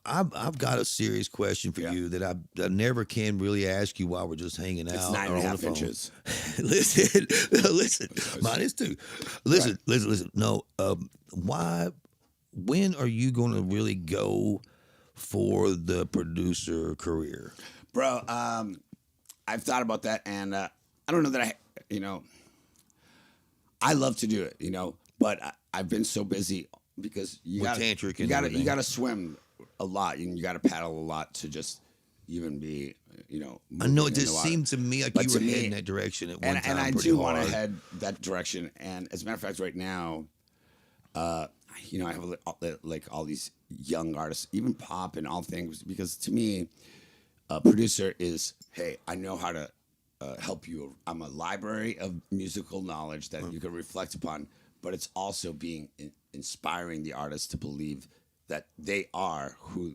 I've got a serious question for you that I never can really ask you while we're just hanging out. It's or on the 9.5 phone. inches. listen, listen. Mine is too. Listen, listen. No, why? When are you going to really go for the producer career? Bro, I've thought about that, and I don't know that I love to do it, but I've been so busy because you With got Tantric you and got everything. you got to swim a lot, and you got to paddle a lot to just even be, I know moving it in the just water. seemed to me like But you to were me- heading that direction at one time. And I pretty do hard. want to head that direction. And as a matter of fact, right now, I have like all these young artists, even pop and all things, because to me, a producer is, hey, I know how to help you. I'm a library of musical knowledge that you can reflect upon, but it's also inspiring the artist to believe that they are who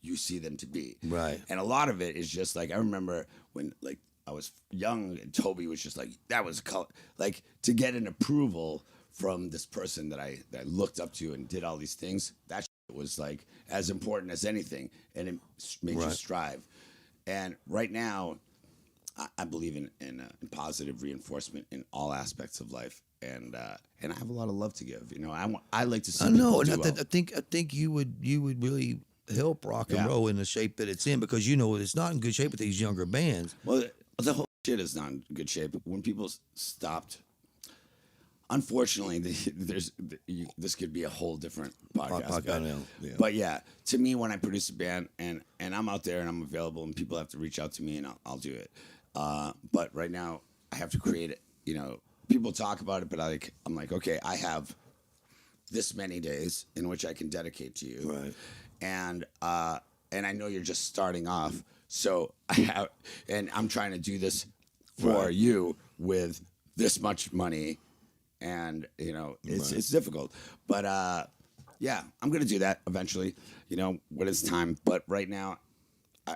you see them to be. Right. And a lot of it is just like, I remember when like I was young and Toby was just like, that was color. Like to get an approval from this person that I looked up to and did all these things, that shit was like as important as anything. And it made you strive. And right now, I believe in positive reinforcement in all aspects of life, and I have a lot of love to give. I like to see. I know, and people do well. I think you would really help rock and Yeah. roll in the shape that it's in, because it's not in good shape with these younger bands. Well, the whole shit is not in good shape. When people stopped, unfortunately, this could be a whole different podcast. I know. Yeah. But yeah, to me, when I produce a band and I'm out there and I'm available and people have to reach out to me and I'll do it. But right now, I have to create it. People talk about it, but I'm like, okay, I have this many days in which I can dedicate to you, Right. And I know you're just starting off, so I'm trying to do this for you with this much money, and it's difficult, but yeah, I'm gonna do that eventually, when it's time. But right now,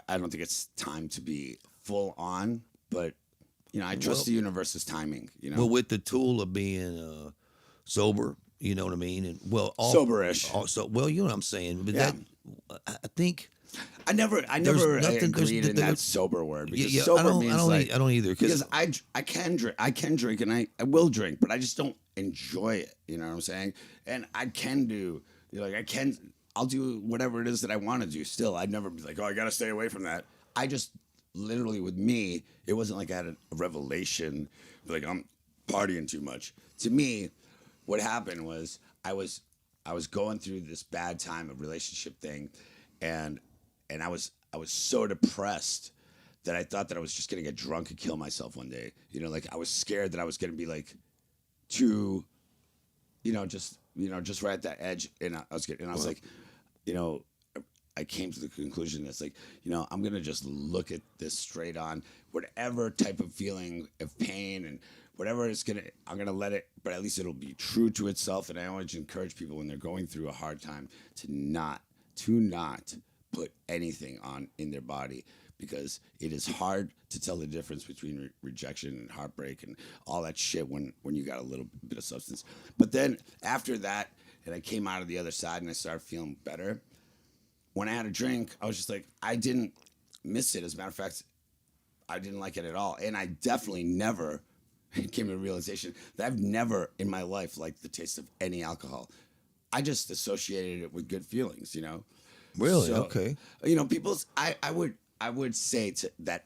I don't think it's time to be full on, but I trust the universe's timing. Well, with the tool of being sober, you know what I mean, and Soberish. Also, well, you know what I'm saying, but Yeah. I think. I never agreed in that sober word, because sober means I don't either, because I can drink and I will drink, but I just don't enjoy it. You know what I'm saying? And I can do I'll do whatever it is that I want to do. Still, I'd never be like, oh, I got to stay away from that. I just literally, with me, it wasn't like I had a revelation, like I'm partying too much. To me, what happened was I was going through this bad time of relationship thing, and I was so depressed that I thought that I was just gonna get drunk and kill myself one day. Like I was scared that I was gonna be like too, just right at that edge, and I was like, I came to the conclusion that's like, I'm gonna just look at this straight on, whatever type of feeling of pain and whatever I'm gonna let it, but at least it'll be true to itself. And I always encourage people when they're going through a hard time to not put anything on in their body, because it is hard to tell the difference between rejection and heartbreak and all that shit when you got a little bit of substance. But then after that, and I came out of the other side and I started feeling better. When I had a drink, I was just like, I didn't miss it. As a matter of fact, I didn't like it at all. And I definitely never came to the realization that I've never in my life liked the taste of any alcohol. I just associated it with good feelings, Really? So, Okay. People's. I would say that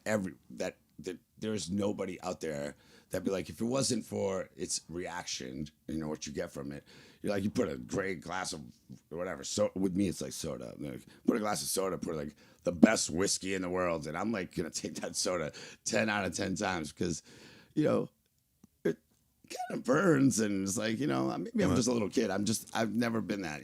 there's nobody out there that'd be like, if it wasn't for its reaction, what you get from it. You're like, you put a great glass of whatever. So with me, it's like soda. Like, put a glass of soda, put like the best whiskey in the world, and I'm like gonna take that soda 10 out of 10 times, because it kind of burns, and it's like, maybe I'm just a little kid. I've never been that.